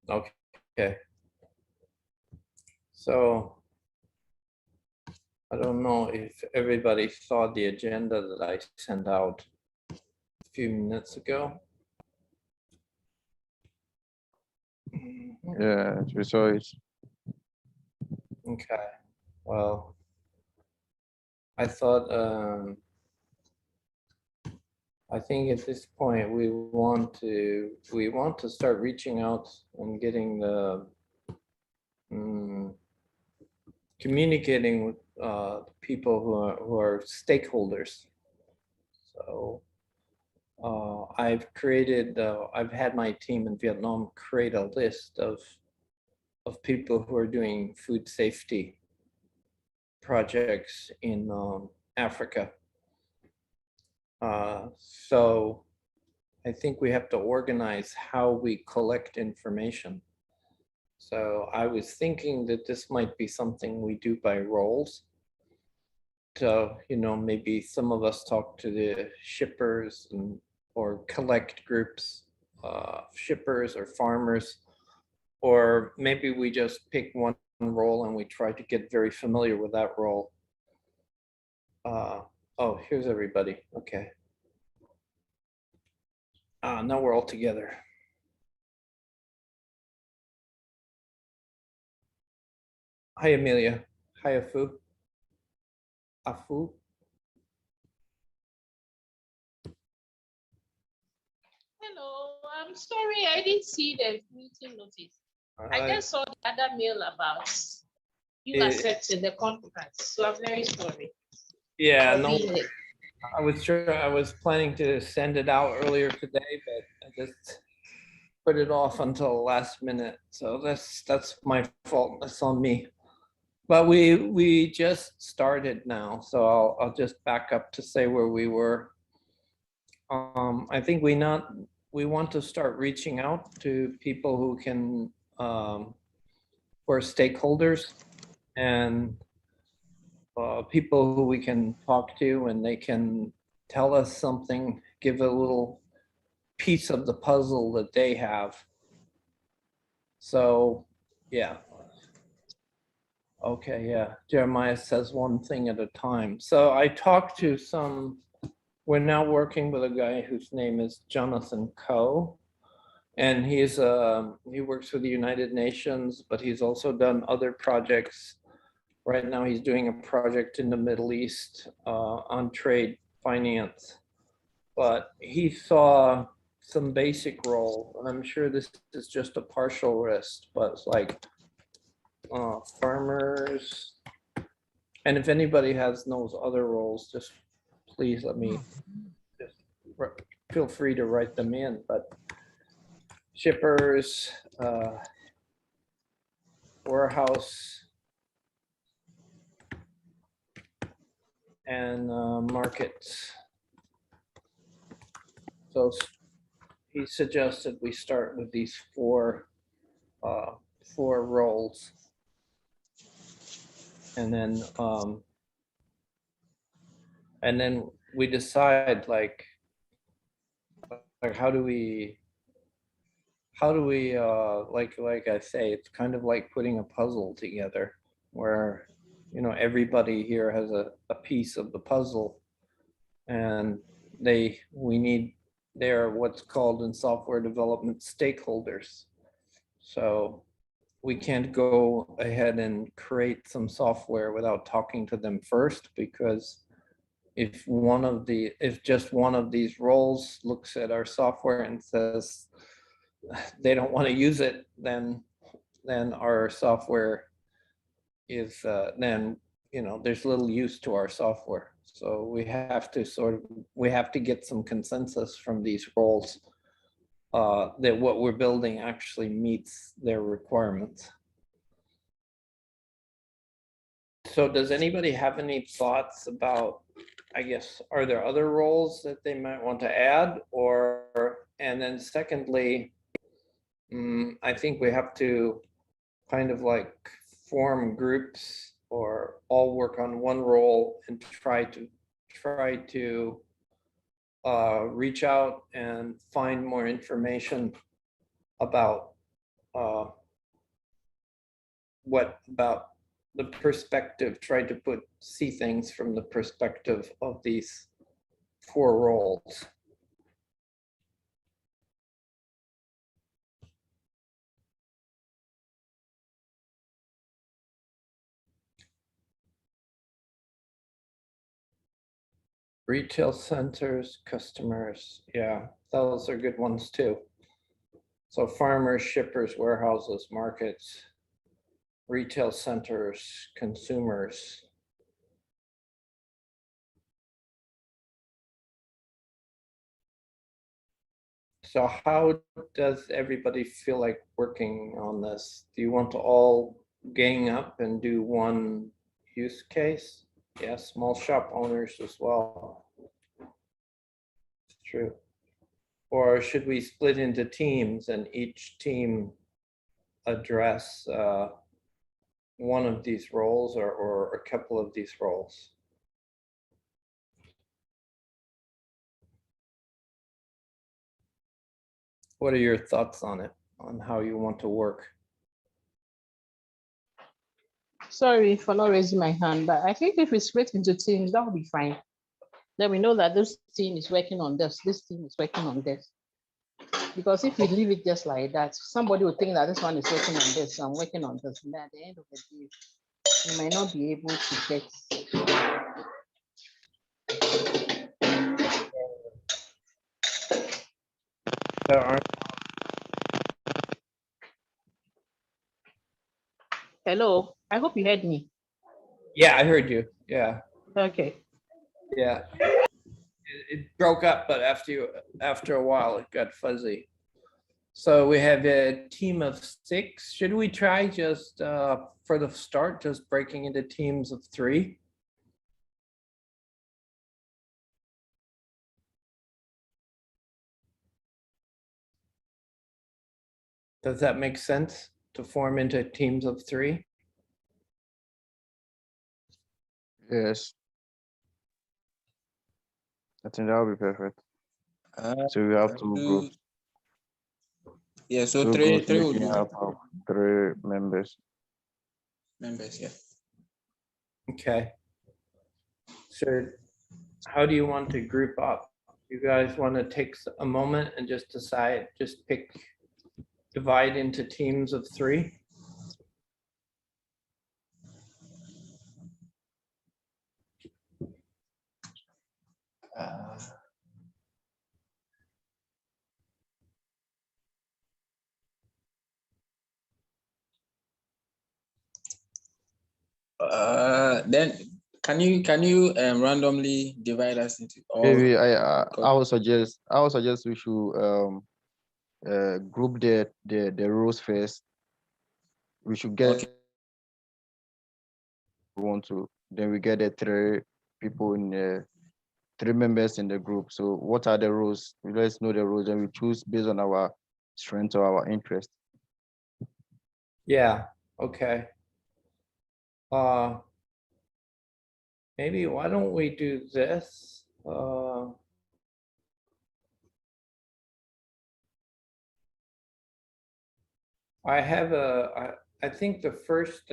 Okay. So I don't know if everybody saw the agenda that I sent out a few minutes ago. Yeah, we saw it. Okay. Well, I thought I think at this point we want to start reaching out and getting the communicating with people who are stakeholders. So I've had my team in Vietnam create a list of people who are doing food safety projects in Africa. So I think we have to organize how we collect information. So I was thinking that this might be something we do by roles. So, maybe some of us talk to the shippers or collect groups, shippers or farmers, or maybe we just pick one role and we try to get very familiar with that role. Oh, here's everybody. Okay. Now we're all together. Hi, Amelia. Hi, Afu. Afu. Hello, I'm sorry, I didn't see the meeting notice. I just saw the other mail about you accepting the contract, so I'm very sorry. Yeah, no, I was planning to send it out earlier today, but I just put it off until the last minute. So that's my fault. That's on me. But we just started now, so I'll just back up to say where we were. I think we want to start reaching out to people who can who are stakeholders and people who we can talk to, and they can tell us something, give a little piece of the puzzle that they have. So, yeah. Okay, yeah. Jeremiah says one thing at a time. So I talked to we're now working with a guy whose name is Jonathan Coe. And he works for the United Nations, but he's also done other projects. Right now he's doing a project in the Middle East on trade finance. But he saw some basic role, and I'm sure this is just a partial list, but it's like farmers. And if anybody knows other roles, just please let me just feel free to write them in. But shippers, warehouse, and markets. So he suggested we start with these four roles, and then we decide like how do we like I say, it's kind of like putting a puzzle together where everybody here has a piece of the puzzle, and they're what's called in software development stakeholders. So we can't go ahead and create some software without talking to them first, because if just one of these roles looks at our software and says they don't want to use it, then our software is then there's little use to our software. So we have to get some consensus from these roles that what we're building actually meets their requirements. So does anybody have any thoughts about, I guess, are there other roles that they might want to add? And then secondly, I think we have to kind of like form groups or all work on one role and try to reach out and find more information about what about the perspective, try to see things from the perspective of these 4 roles. Retail centers, customers, yeah, those are good ones too. So farmers, shippers, warehouses, markets, retail centers, consumers. So how does everybody feel like working on this? Do you want to all gang up and do one use case? Yeah, small shop owners as well. It's true. Or should we split into teams and each team address one of these roles or a couple of these roles? What are your thoughts on it, on how you want to work? Sorry for not raising my hand, but I think if we split into teams, that will be fine. Then we know that this team is working on this team is working on this. Because if we leave it just like that, somebody will think that this one is working on this, I'm working on this. And at the end of the day, we might not be able to get. There aren't. Hello, I hope you heard me. Yeah, I heard you. Yeah. Okay. Yeah. It broke up, but after a while it got fuzzy. So we have a team of 6. Should we try just for the start, just breaking into teams of 3? Does that make sense to form into teams of 3? Yes. I think that would be perfect. Uh, So we have 2 do- groups. Yeah, so 2 three groups will making do up of 3 members. members, yeah. Okay. So how do you want to group up? You guys want to take a moment and just decide, just divide into teams of 3? Then can you randomly divide us into all? Maybe I would suggest we should group the roles first. We should get Okay. we want to, then we get the 3 people in the 3 members in the group. So what are the roles? Let's know the roles and we choose based on our strength or our interest. Yeah, okay. Maybe why don't we do this? I think the first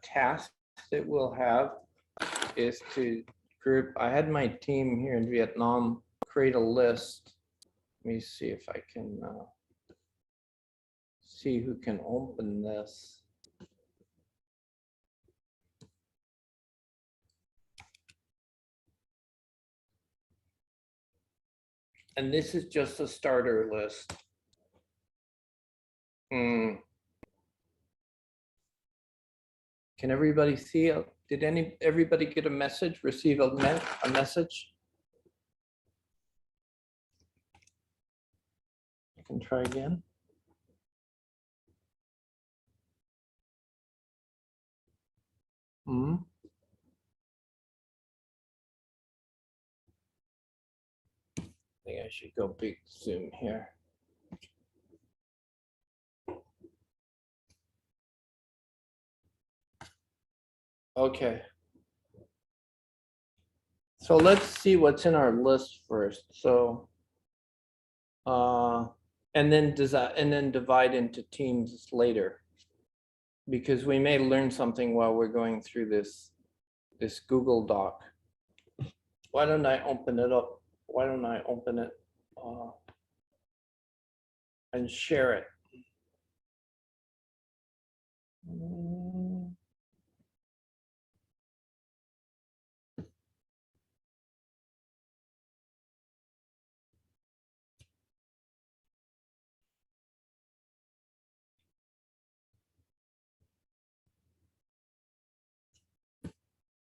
task that we'll have is to group, I had my team here in Vietnam create a list. Let me see if I can see who can open this. And this is just a starter list. Can everybody see it? Did everybody get a message, receive a message? I can try again. I think I should go big zoom here. Okay. So let's see what's in our list first. So and then divide into teams later. Because we may learn something while we're going through this Google Doc. Why don't I open it up? Why don't I open it and share it?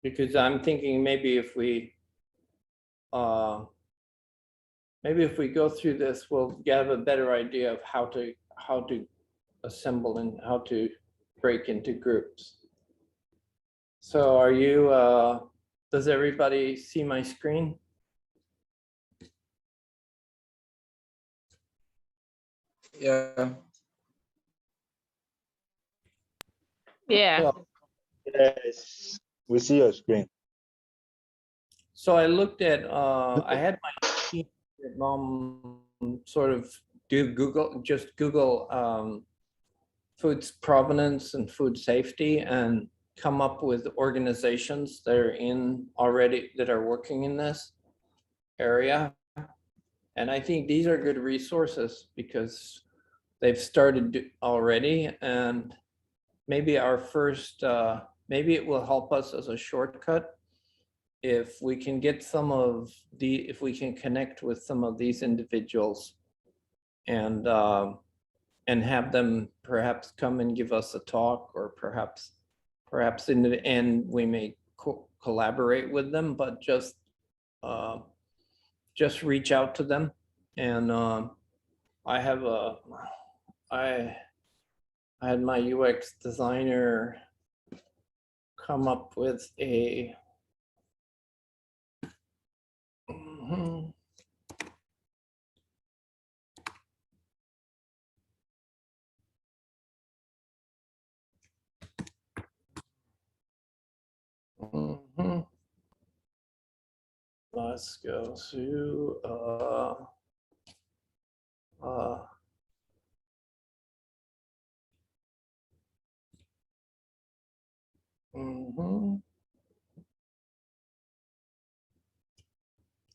Because I'm thinking maybe if we go through this, we'll have a better idea of how to assemble and how to break into groups. So are you, does everybody see my screen? Yeah. Yeah. So, Yes, we see your screen. so I looked at, I had my team sort of do Google food provenance and food safety and come up with organizations that are working in this area. And I think these are good resources because they've started already, and maybe maybe it will help us as a shortcut if we can get if we can connect with some of these individuals and have them perhaps come and give us a talk, or perhaps in the end we may collaborate with them, but just reach out to them. And I have I had my UX designer come up with a let's go to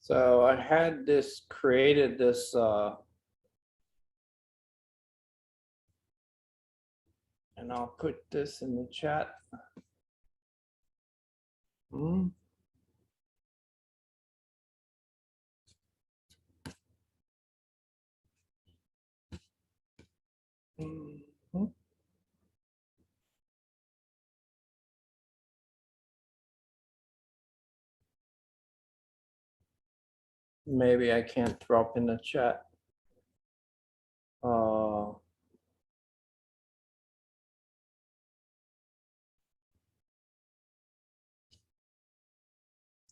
so I had created this and I'll put this in the chat. Maybe I can't drop in the chat.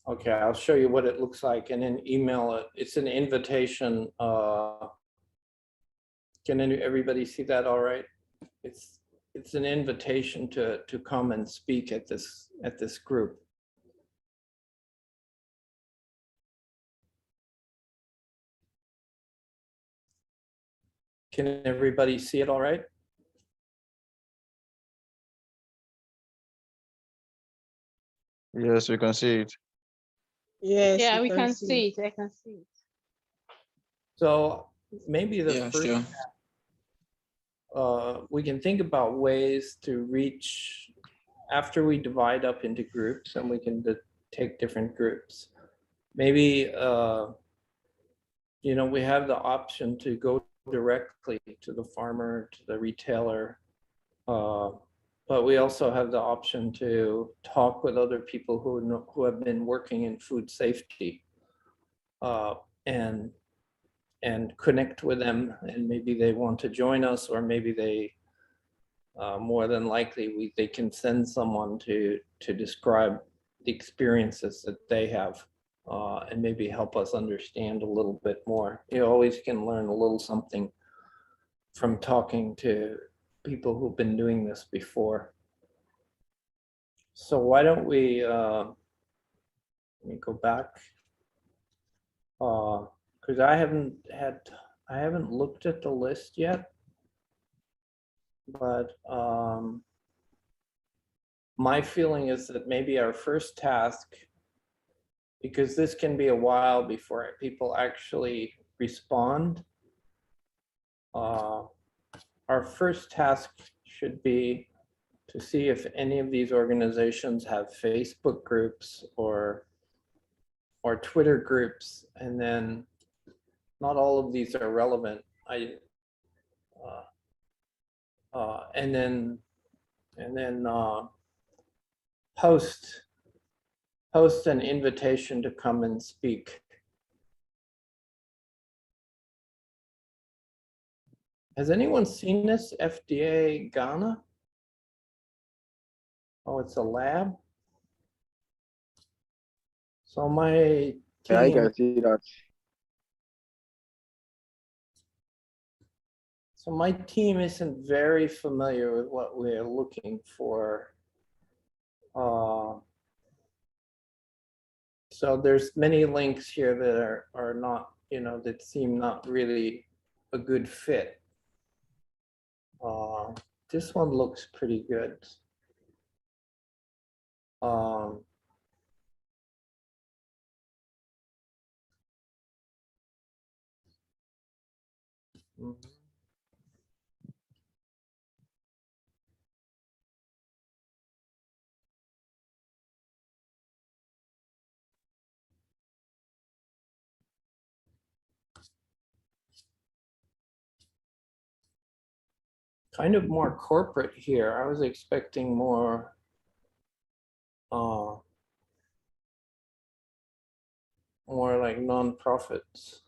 Okay, I'll show you what it looks like and then email it. It's an invitation. Can everybody see that all right? It's an invitation to come and speak at this group. Can everybody see it all right? Yes, we can see it. Yes, Yeah, we we can see it. I can see it. So maybe the Yeah, first sure. we can think about ways to reach after we divide up into groups, and we can take different groups. Maybe we have the option to go directly to the farmer, to the retailer, but we also have the option to talk with other people who have been working in food safety, and connect with them, and maybe they want to join us, or maybe they more than likely they can send someone to describe the experiences that they have, and maybe help us understand a little bit more. You always can learn a little something from talking to people who've been doing this before. So why don't we let me go back, because I haven't had I haven't looked at the list yet, but my feeling is that maybe our first task, because this can be a while before people actually respond, our first task should be to see if any of these organizations have Facebook groups or Twitter groups, and then not all of these are relevant. And then post an invitation to come and speak. Has anyone seen this FDA Ghana? Oh, it's a lab. So my Yeah, I team, can see that. isn't very familiar with what we're looking for. So there's many links here that are not, that seem not really a good fit. This one looks pretty good. Mhm. Kind of more corporate here. I was expecting more more like nonprofits.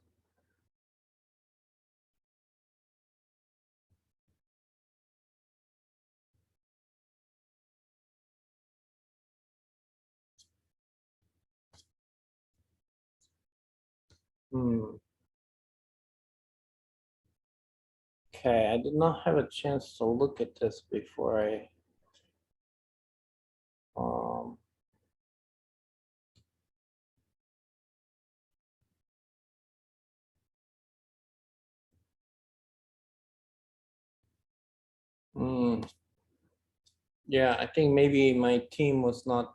Okay, I did not have a chance to look at this before I yeah, I think maybe my team was not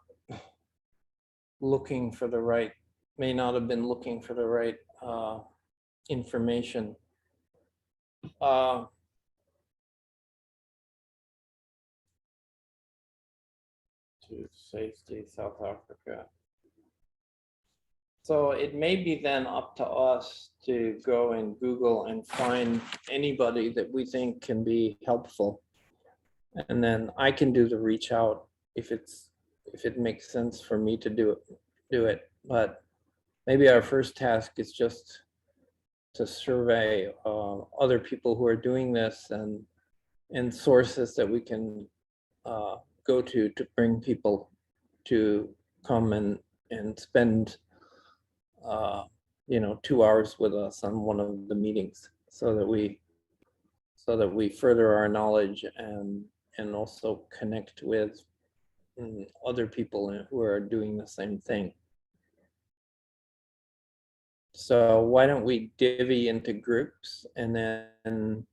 looking for the right, may not have been looking for the right information. To safety, South Africa. So it may be then up to us to go and Google and find anybody that we think can be helpful. And then I can do the reach out if it makes sense for me to do it. But maybe our first task is just to survey other people who are doing this and sources that we can go to bring people to come and spend 2 hours with us on one of the meetings, so that we further our knowledge and also connect with other people who are doing the same thing. So why don't we divvy into groups, and then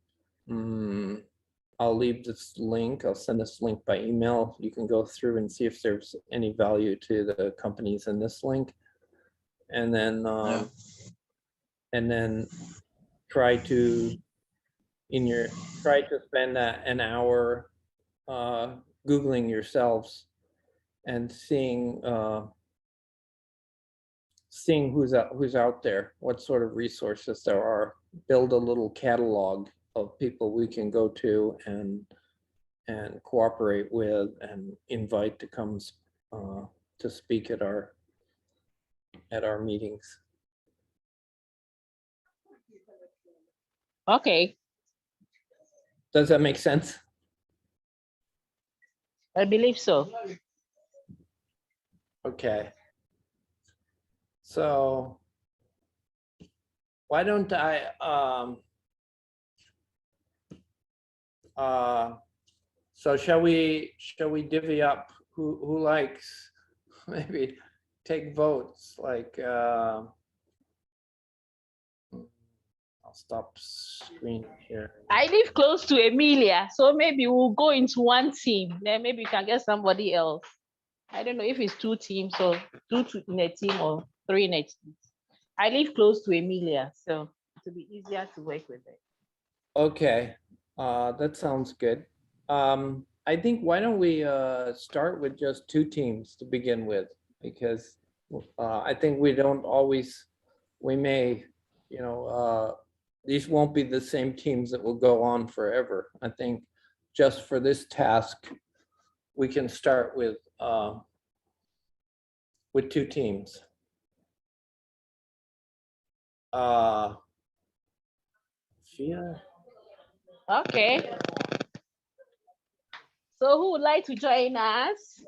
I'll leave this link. I'll send this link by email. You can go through and see if there's any value to the companies in this link, and then try to spend an hour Googling yourselves and seeing who's out there, what sort of resources there are. Build a little catalog of people we can go to and cooperate with and invite to come to speak at our meetings. Okay, Does that make sense? I believe so. Okay. So why don't I so shall we divvy up who likes, maybe take votes, like I'll stop screen here. I live close to Emilia, so maybe we'll go into one team. Then maybe we can get somebody else. I don't know if it's 2 teams or 2 in a team or 3 in a team. I live close to Emilia, so it'll be easier to work with it. Okay, that sounds good. I think why don't we start with just 2 teams to begin with, because I think we don't always, we may, you know, these won't be the same teams that will go on forever. I think just for this task, we can start with 2 teams. Fia? Okay. So who would like to join us?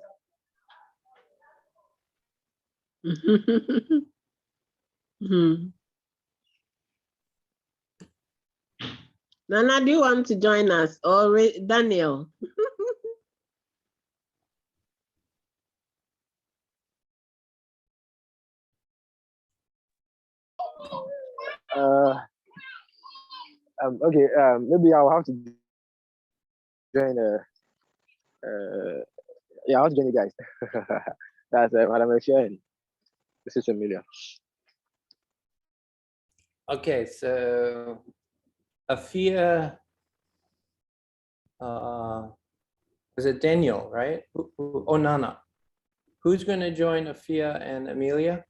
Nana, do you want to join us? Or Daniel? Okay. Maybe I'll have to join. Yeah, I'll join you guys. That's Madam Eshia and this is Emilia. Okay, so Afia, is it Daniel, right? Oh, Nana. Who's going to join Afia and Amelia?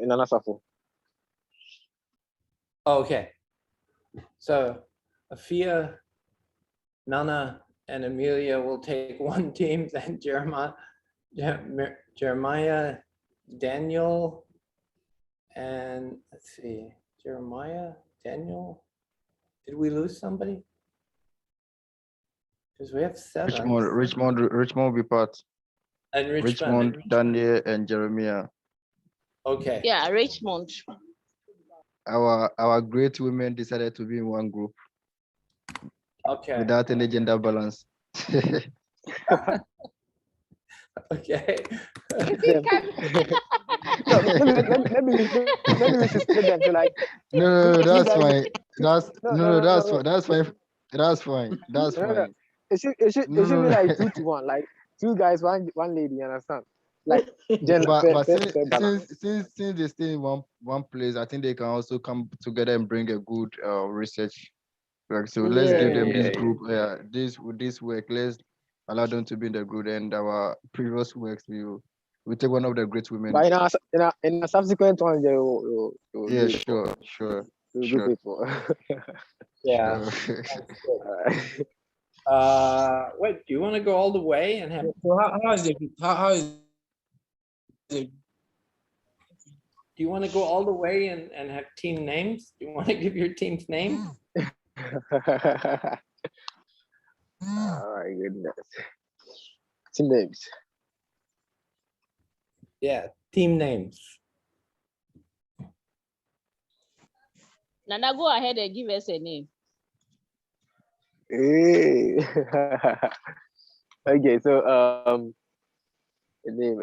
Nana Safo. Okay. So Afia, Nana, and Amelia will take 1 team, then Jeremiah, Daniel, and let's see, Jeremiah, Daniel. Did we lose somebody? Because we have 7. Richmond will be part. And Richmond, Daniel, and Jeremiah. Okay. Yeah, Richmond. Our great women decided to be in one group. Okay. Without any gender balance. Okay. No, maybe we should split them to like. No, you that's guys- fine. That's No, that's no. fine. That's fine. That's fine. That's No, no. fine. It should be like 2 to 1, like 2 guys, one lady. You understand? Like But fair balance. since they stay in one place, I think they can also come together and bring a good research work. So let's give them this Yeah. group. This work. Let's allow them to be in the group, and our previous works we take one of the great women. But in a subsequent one, they will Yeah, do it for- sure. will Sure. do it for. Yeah. Sure. Wait, do you want to go all the way and have, So how is it? How is it? do you want to go all the way and have team names? Do you want to give your team's name? Oh my goodness. Team names. Yeah, team names. Nana, go ahead and give us a name. Hey. Okay, so a name.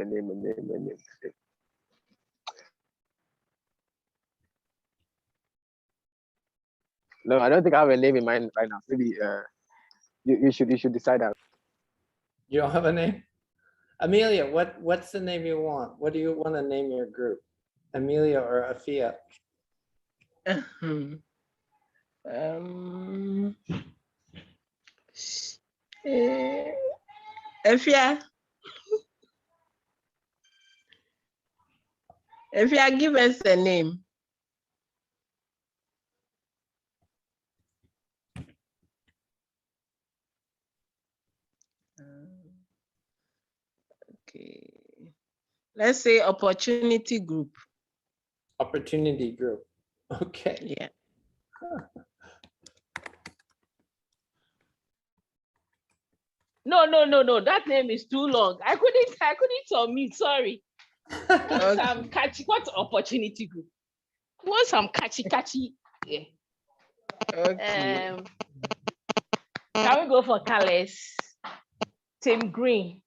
No, I don't think I have a name in mind right now. Maybe you should decide that. You don't have a name? Amelia, what's the name you want? What do you want to name your group? Amelia or Afia? If you give us a name. Okay. Let's say opportunity group. Opportunity group. Okay. Yeah. No. That name is too long. I couldn't submit. Sorry. Some catchy. What opportunity group? Want some catchy? Yeah. Okay. Can we go for colors? Team green.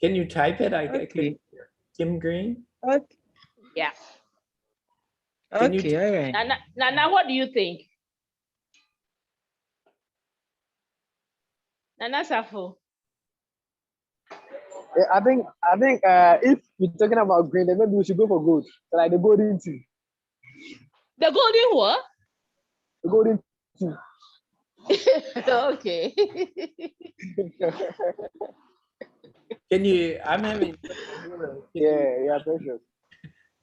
Can you type it? I Okay. couldn't hear. Tim Green? Okay. Yeah. Can you Okay, all right. Nana, what do you think? Nana Safo. Yeah, I think if you're talking about green, then maybe we should go for gold. So like the golden tea. The golden what? The golden tea. Okay. Can you? I'm having. Yeah, precious.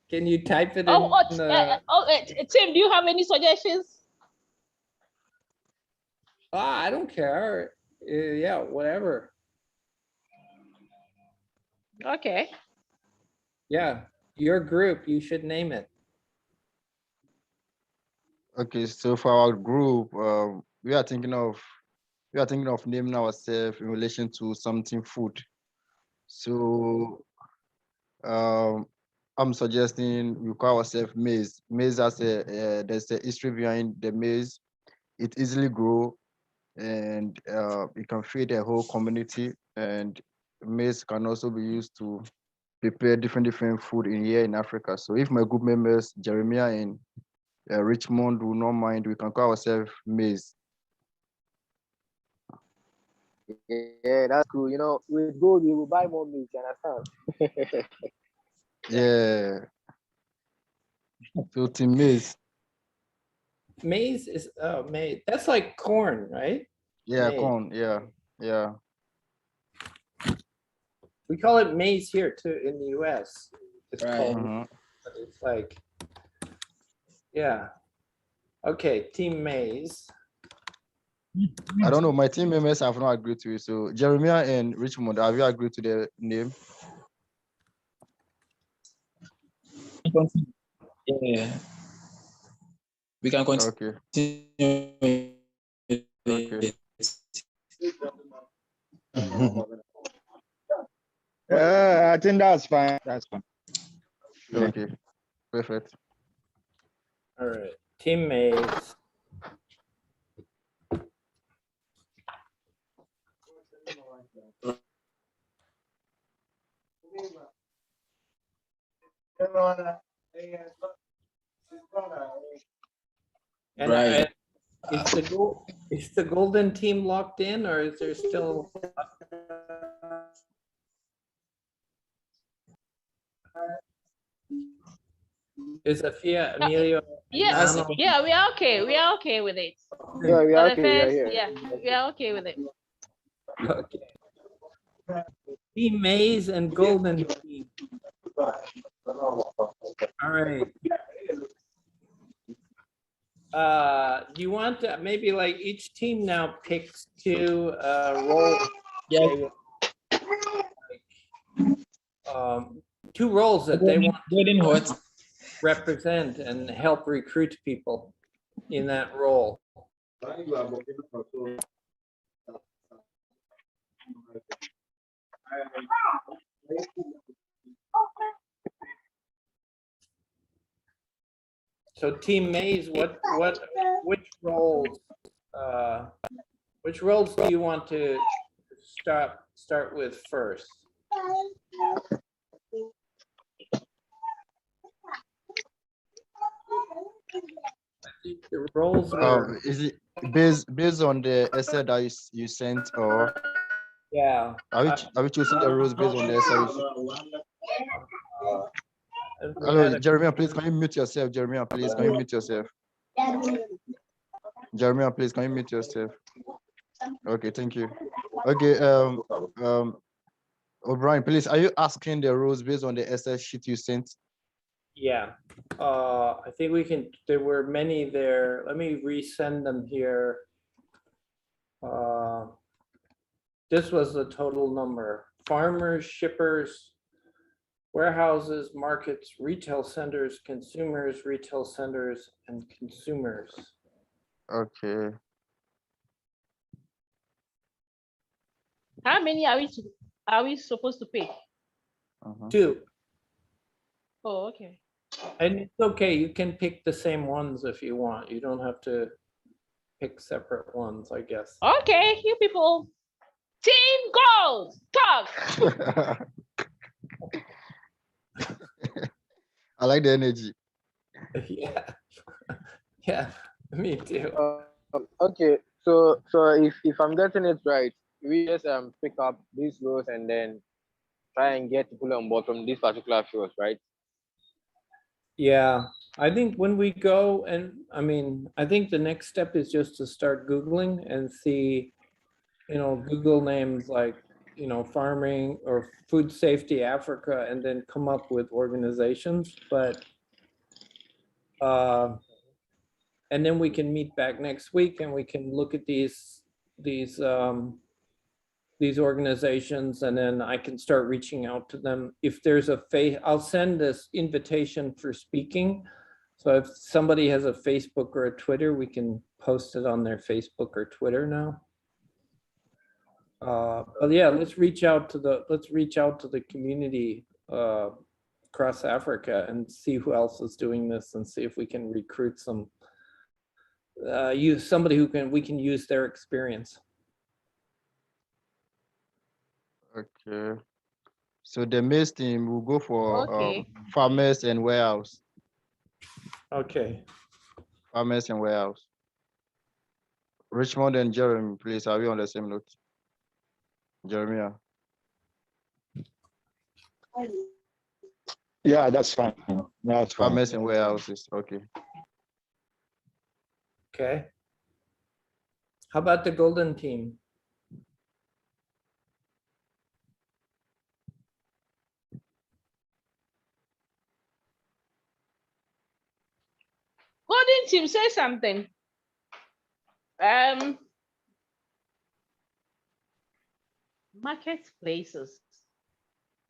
Can you type it Oh, in the? Tim, do you have any suggestions? I don't care. Yeah, whatever. Okay. Yeah, your group. You should name it. Okay, so for our group, we are thinking of naming ourselves in relation to something food. So I'm suggesting we call ourselves maize. Maize has there's a history behind the maize. It easily grow and it can feed a whole community. And maize can also be used to prepare different food in here in Africa. So if my group members, Jeremiah and Richmond, do not mind, we can call ourselves maize. Yeah, that's cool. You know, with gold, we will buy more meat. You understand? Yeah. So team maize. Maize is maize. That's like corn, right? Yeah, Maize. corn. Yeah. We call it maize here too in the US. It's Right. called, Mhm. but it's like, yeah. Okay, team maize. I don't know. My team members have not agreed to it. So Jeremiah and Richmond, have you agreed to the name? Yeah. We can continue. Okay. Okay. I think that's fine. That's fine. Okay. Perfect. All right, team maize. And Right. is the golden team locked in, or is there still? Is Afia, Emilio? Yeah, Nano? yeah, we are okay. We are okay with it. Yeah, we For are the okay. We are first, here. yeah, we are okay with it. Okay. Team maize and golden team. All right. Do you want to maybe like each team now picks two roles? Yeah. They will, two roles that they want Golden to what? represent and help recruit people in that role. So Team Maze, which roles do you want to start with first? The roles are, Is it based on the essay that you sent, or yeah. are we choosing the rules based on the essay? Hello, Jeremiah, please can you mute yourself? Jeremiah, please can you mute yourself? Jeremiah, please can you mute yourself? Okay, thank you. Okay, O'Brien, please, are you asking the rules based on the essay sheet you sent? Yeah, I think we can, there were many there. Let me resend them here. This was the total number. Farmers, shippers, warehouses, markets, retail centers, consumers, retail centers, and consumers. Okay. How many are we supposed to pick? Two. Oh, okay. And it's okay, you can pick the same ones if you want. You don't have to pick separate ones, I guess. Okay, you people. Team gold, talk. I like the energy. Yeah. Yeah, me too. Okay, so if I'm getting it right, we just pick up these roles and then try and get people on board from these particular fields, right? Yeah, I think when we go and, I mean, I think the next step is just to start Googling and see, Google names like, farming or food safety Africa, and then come up with organizations, but, and then we can meet back next week and we can look at these, these organizations, and then I can start reaching out to them. If there's I'll send this invitation for speaking. So if somebody has a Facebook or a Twitter, we can post it on their Facebook or Twitter now. But yeah, let's reach out to the community across Africa and see who else is doing this, and see if we can recruit use somebody we can use their experience. Okay. So the maize team will go for Okay. farmers and warehouse. Okay. Farmers and warehouse. Richmond and Jeremy, please, are we on the same note? Jeremiah. Yeah, that's fine. That's fine. Farmers and warehouses. Okay. Okay. How about the golden team? Golden team, say something. Marketplaces.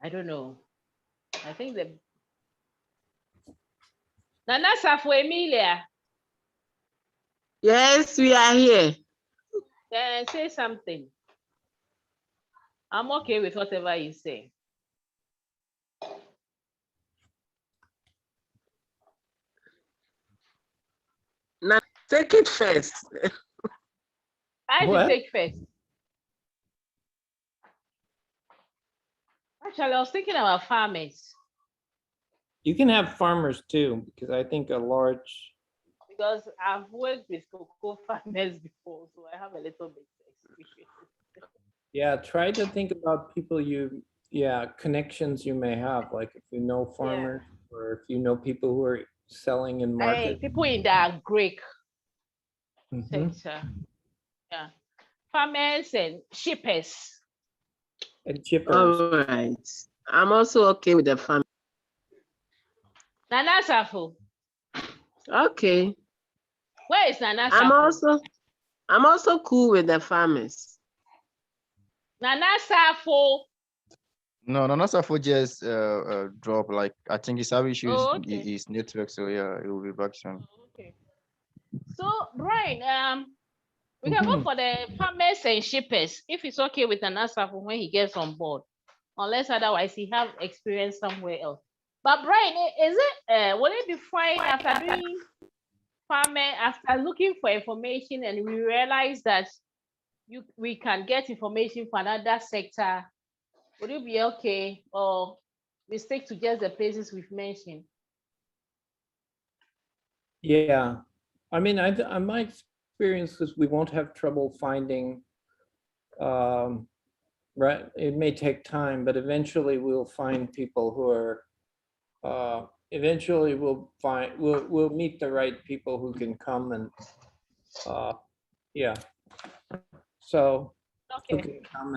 I don't know. I think the Nana Safo Emilia. Yes, we are here. Say something. I'm okay with whatever you say. Now, take it first. I should take first. Actually, I was thinking about farmers. You can have farmers too, because I think a large. Because I've worked with cocoa farmers before, so I have a little bit of experience. Yeah, try to think about people connections you may have, like if you know farmers, or if you know people who are selling in market. People in the Greek Mhm. sector. Yeah. Farmers and shippers. And chippers. All right. I'm also okay with the farm. Nana Safo. Okay. Where is Nana Safo? I'm also cool with the farmers. Nana Safo. No, Safo just drop. Like I think he's having issues his network, so yeah, he will be back soon. Okay. So Brian, we can go for the farmers and shippers if it's okay with Nana Safo when he gets on board, unless otherwise he have experience somewhere else. But Brian, is it will it be fine after doing after looking for information and we realize that we can get information for another sector? Would it be okay, or we stick to just the places we've mentioned? Yeah, I mean, my experience is we won't have trouble finding. Right, it may take time, but eventually we'll find people who are. Eventually we'll meet the right people who can come and. Yeah. So. Who Okay. can come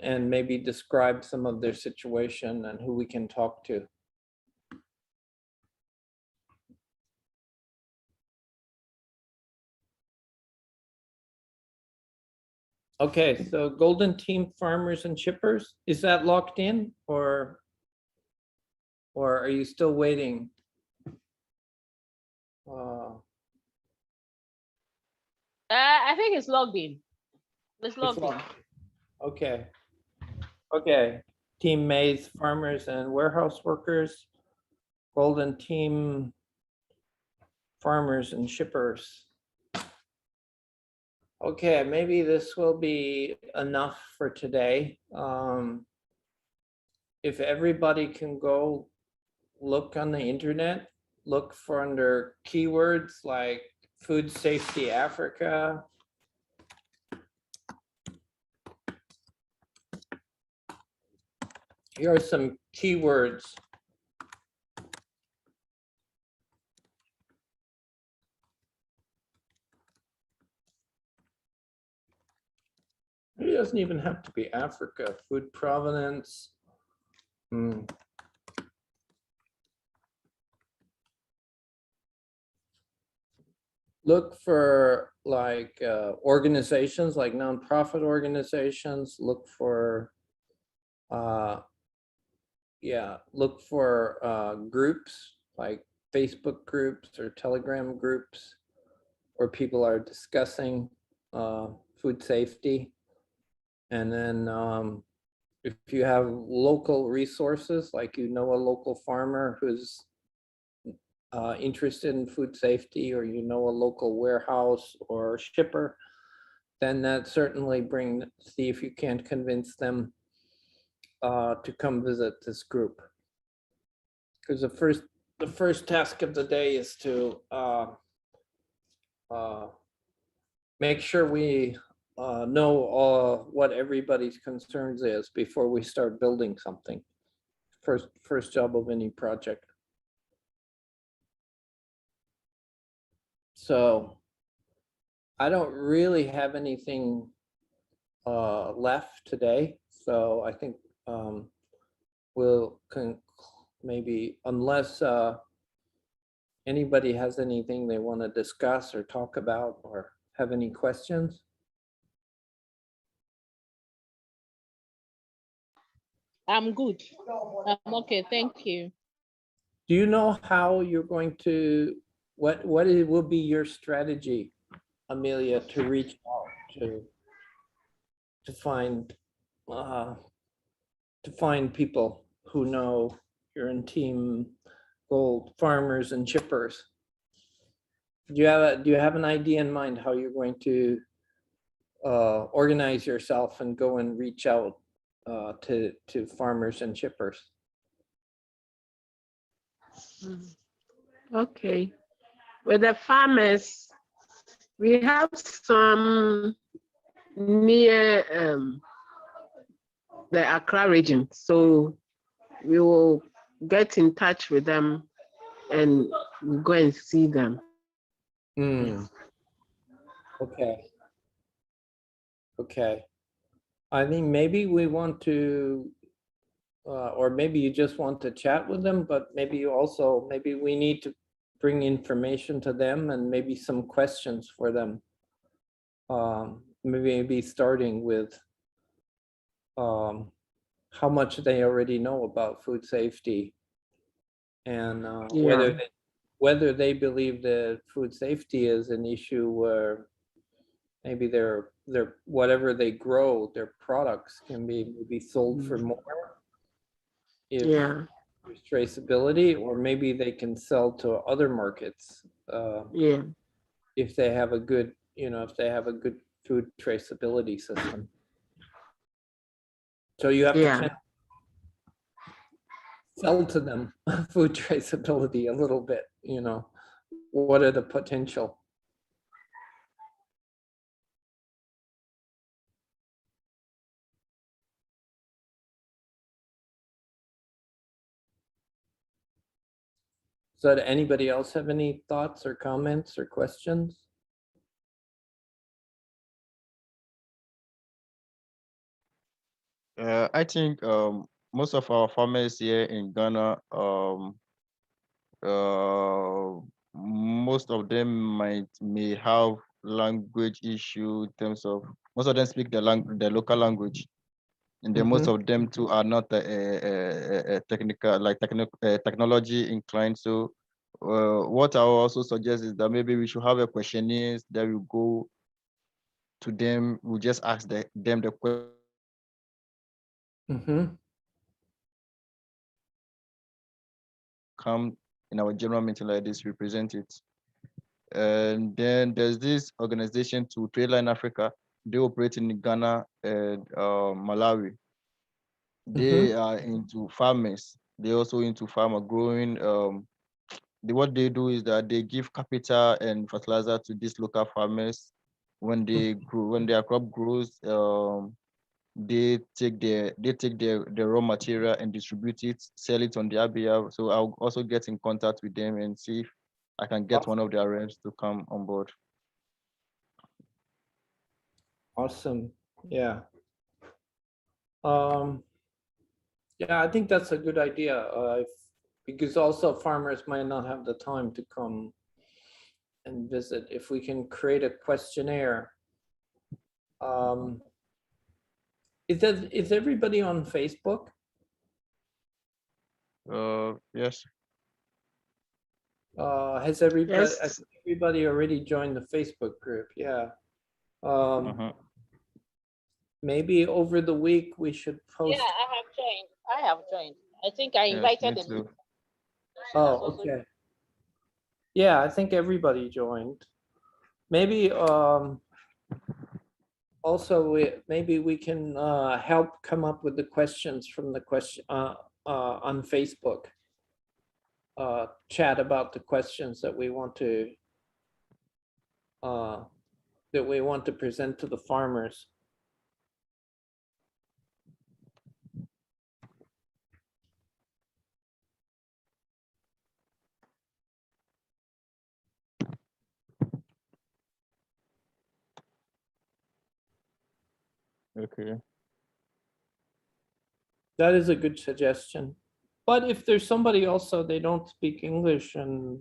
and maybe describe some of their situation and who we can talk to. Okay, so golden team farmers and shippers, is that locked in or are you still waiting? I think it's logged in. It's logged in. Okay. Okay. Team maize farmers and warehouse workers, golden team farmers and shippers. Okay, maybe this will be enough for today. If everybody can go look on the internet look for under keywords like food safety Africa. Here are some keywords. It doesn't even have to be Africa. Food provenance. Look for like organizations, like nonprofit organizations. Look for, look for groups like Facebook groups or Telegram groups where people are discussing food safety. And then if you have local resources, like a local farmer who's interested in food safety, or a local warehouse or shipper, then that certainly see if you can't convince them to come visit this group. Because the first task of the day is to make sure we know what everybody's concerns is before we start building something. First job of any project. So I don't really have anything left today. So I think we'll maybe, unless anybody has anything they want to discuss or talk about or have any questions. I'm good. I'm okay. Thank you. Do you know how you're going to, what will be your strategy, Amelia, to reach out to find people who know you're in Team Gold, farmers and shippers? Do you have an idea in mind how you're going to organize yourself and go and reach out to farmers and shippers? Okay. With the farmers, we have some near the Accra region. So we will get in touch with them and go and see them. Okay. Okay. I think maybe we want to, or maybe you just want to chat with them, but maybe we need to bring information to them and maybe some questions for them. Maybe starting with how much they already know about food safety, and whether they believe that food safety is an issue where maybe their whatever they grow, their products can be maybe sold for more if there's traceability, or maybe they can sell to other markets if they have a good, food traceability system. So you have to kind of sell to them food traceability a little bit, what are the potential? So did anybody else have any thoughts or comments or questions? I think most of our farmers here in Ghana, most of them may have language issue in terms of, most of them speak the local language, and then most of them too are not technology inclined. So what I will also suggest is that maybe we should have a questionnaire that we go to them. We just ask them the question. Come in our general meeting like this, we present it. And then there's this organization to Tradeline Africa. They operate in Ghana and Malawi. They are into farmers. They also into farmer growing what they do is that they give capital and fertilizer to these local farmers. When they grow, when their crop grows, they take the raw material and distribute it, sell it on their behalf. So I'll also get in contact with them and see if I can get one of their reps to come on board. Awesome. Yeah. Yeah, I think that's a good idea. Because also farmers might not have the time to come and visit. If we can create a questionnaire. Is everybody on Facebook? Yes. Has everybody, I Yes. think everybody already joined the Facebook group? Yeah. Maybe over the week we should post. Yeah, I have joined. I have joined. I think I Yes, invited me them. too. Oh, okay. Yeah, I think everybody joined. Maybe also maybe we can help come up with the questions from the question on Facebook. Chat about the questions that we want to present to the farmers. Okay. That is a good suggestion. But if there's somebody also, they don't speak English and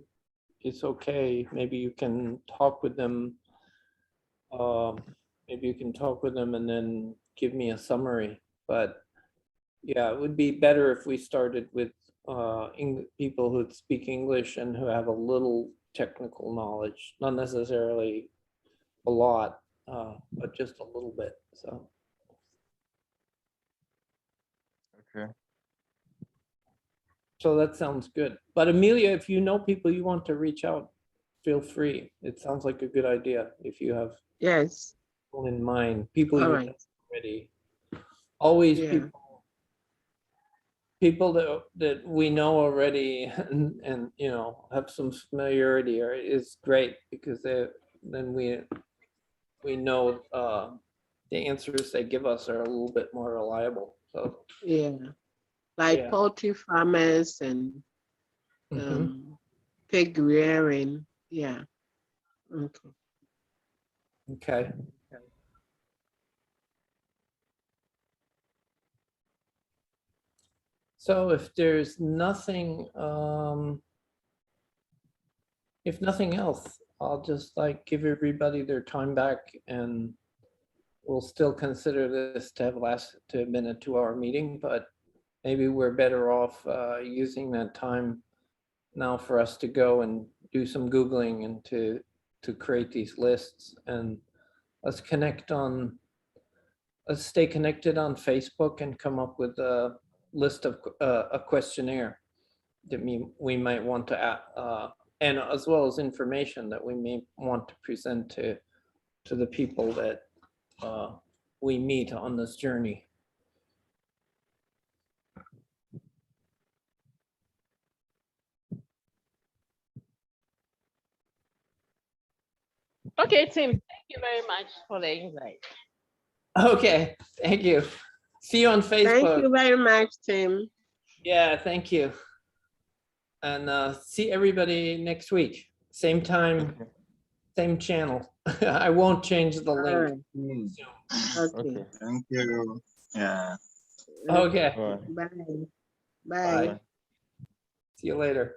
it's okay, maybe you can talk with them. Maybe you can talk with them and then give me a summary. But yeah, it would be better if we started with people who speak English and who have a little technical knowledge, not necessarily a lot, but just a little bit. Okay. So that sounds good. But Amelia, if you know people you want to reach out, feel free. It sounds like a good idea if you have Yes. people in mind, people All you right. know already. Always Yeah. people that we know already and you know have some familiarity is great because then we know the answers they give us are a little bit more reliable. So Yeah. Like yeah. poultry farmers and pig rearing. Yeah. Okay. Okay. So if there's nothing, if nothing else, I'll just like give everybody their time back and we'll still consider this to have been a 2-hour meeting, but maybe we're better off using that time now for us to go and do some Googling and to create these lists, and let's stay connected on Facebook and come up with a list of a questionnaire that we might want to and as well as information that we may want to present to the people that we meet on this journey. Okay, Tim, thank you very much for the invite. Okay, thank you. See you on Facebook. Thank you very much, Tim. Yeah, thank you. And see everybody next week. Same time, same channel. I won't change the link. Right. Okay. Thank you. Yeah. Okay. All right. Bye. Bye. Bye. See you later.